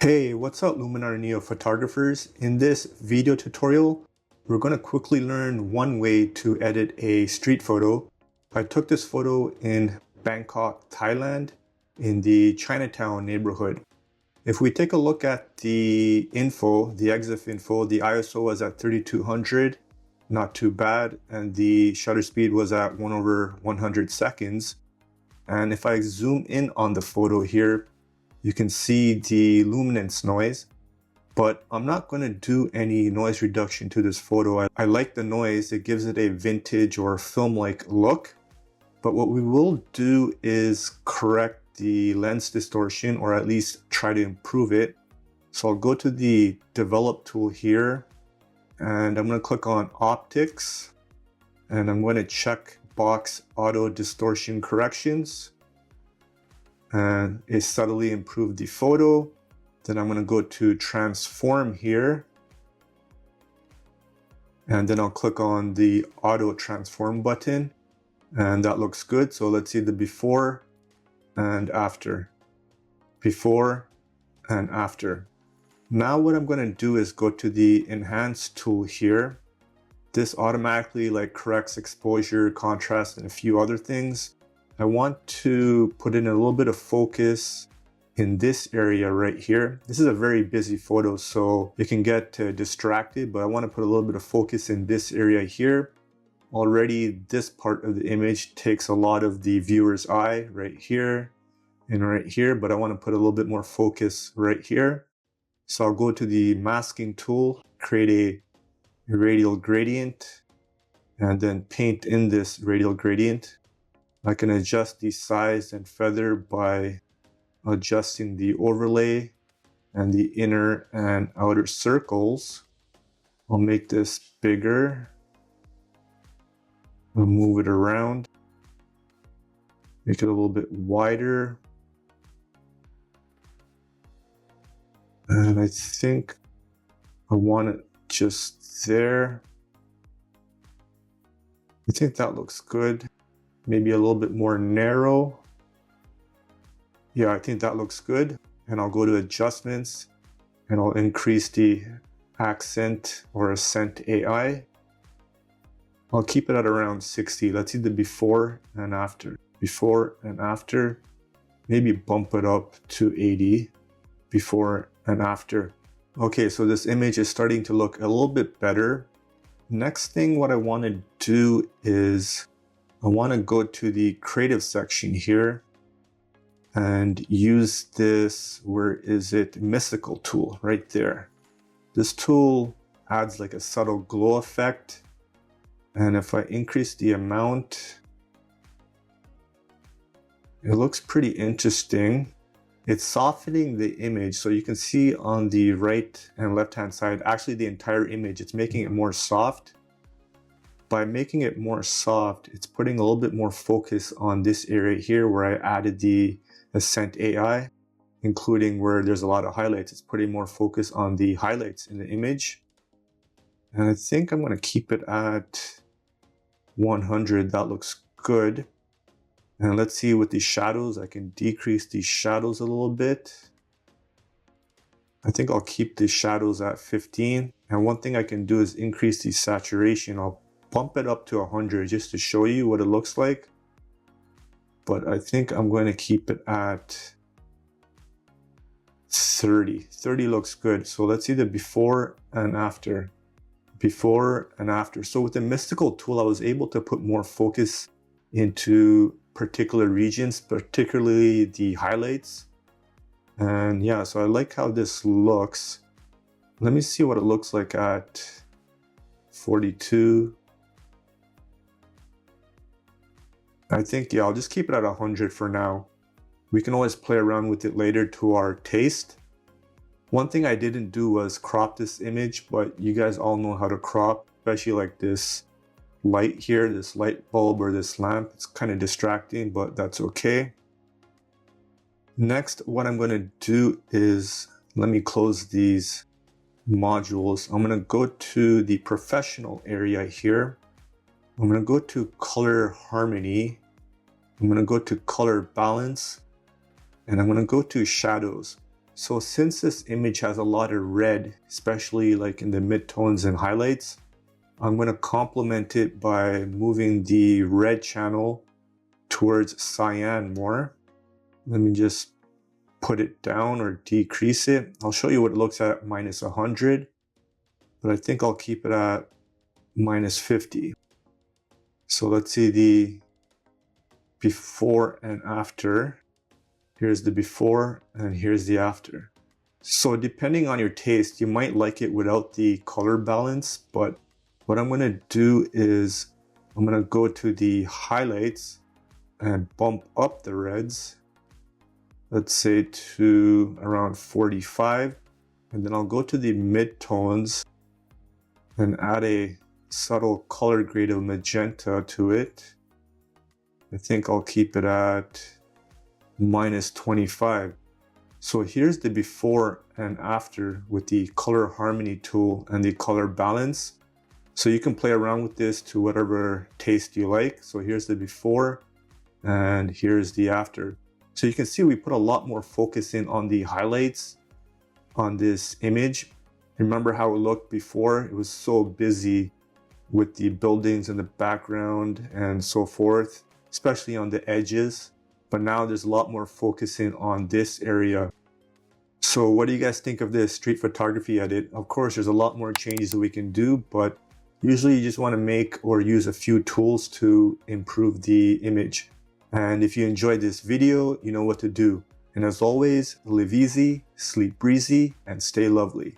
Hey, what's up Luminar Neo photographers? In this video tutorial, we're going to quickly learn one way to edit a street photo. I took this photo in Bangkok, Thailand, in the Chinatown neighborhood. If we take a look at the info, the EXIF info, the ISO was at 3200, not too bad, and the shutter speed was at 1/100 seconds. And if I zoom in on the photo here, you can see the luminance noise, but I'm not going to do any noise reduction to this photo. I like the noise, it gives it a vintage or film-like look. But what we will do is correct the lens distortion, or at least try to improve it. So I'll go to the develop tool here, and I'm going to click on optics, and I'm going to check box auto distortion corrections. And it subtly improved the photo. Then I'm going to go to transform here, and then I'll click on the auto transform button, and that looks good. So let's see the before and after, before and after. Now what I'm going to do is go to the enhance tool here. This automatically corrects exposure, contrast, and a few other things. I want to put in a little bit of focus in this area right here. This is a very busy photo, so you can get distracted, but I want to put a little bit of focus in this area here. Already this part of the image takes a lot of the viewer's eye right here and right here, but I want to put a little bit more focus right here. So I'll go to the masking tool, create a radial gradient, and then paint in this radial gradient. I can adjust the size and feather by adjusting the overlay and the inner and outer circles. I'll make this bigger. I'll move it around. Make it a little bit wider. And I think I want it just there. I think that looks good. Maybe a little bit more narrow. Yeah, I think that looks good. And I'll go to adjustments and I'll increase the accent or accent AI. I'll keep it at around 60. Let's see the before and after. Before and after. Maybe bump it up to 80. Before and after. Okay, so this image is starting to look a little bit better. Next thing what I want to do is I want to go to the creative section here and use this, where is it, mystical tool right there. This tool adds like a subtle glow effect. And if I increase the amount, it looks pretty interesting. It's softening the image. So you can see on the right and left hand side, actually the entire image, it's making it more soft. By making it more soft, it's putting a little bit more focus on this area here where I added the Accent AI, including where there's a lot of highlights. It's putting more focus on the highlights in the image. And I think I'm going to keep it at 100. That looks good. And let's see with the shadows, I can decrease the shadows a little bit. I think I'll keep the shadows at 15. And one thing I can do is increase the saturation. I'll bump it up to 100 just to show you what it looks like. But I think I'm going to keep it at 30. 30 looks good. So let's see the before and after. Before and after. So with the mystical tool, I was able to put more focus into particular regions, particularly the highlights. And yeah, so I like how this looks. Let me see what it looks like at 42. I think, yeah, I'll just keep it at 100 for now. We can always play around with it later to our taste. One thing I didn't do was crop this image, but you guys all know how to crop, especially like this light here, this light bulb or this lamp. It's kind of distracting, but that's okay. Next, what I'm going to do is, let me close these modules. I'm going to go to the professional area here. I'm going to go to color harmony. I'm going to go to color balance, and I'm going to go to shadows. So since this image has a lot of red, especially like in the midtones and highlights, I'm going to complement it by moving the red channel towards cyan more. Let me just put it down or decrease it. I'll show you what it looks at minus 100, but I think I'll keep it at minus 50. So let's see the before and after. Here's the before and here's the after. So depending on your taste, you might like it without the color balance, but what I'm going to do is I'm going to go to the highlights and bump up the reds, let's say to around 45, and then I'll go to the midtones and add a subtle color grade of magenta to it. I think I'll keep it at minus 25. So here's the before and after with the color harmony tool and the color balance. So you can play around with this to whatever taste you like. So here's the before and here's the after. So you can see we put a lot more focus in on the highlights on this image. Remember how it looked before? It was so busy with the buildings in the background and so forth, especially on the edges. But now there's a lot more focus in on this area. So what do you guys think of this street photography edit? Of course, there's a lot more changes that we can do, but usually you just want to make or use a few tools to improve the image. And if you enjoyed this video, you know what to do. And as always, live easy, sleep breezy, and stay lovely.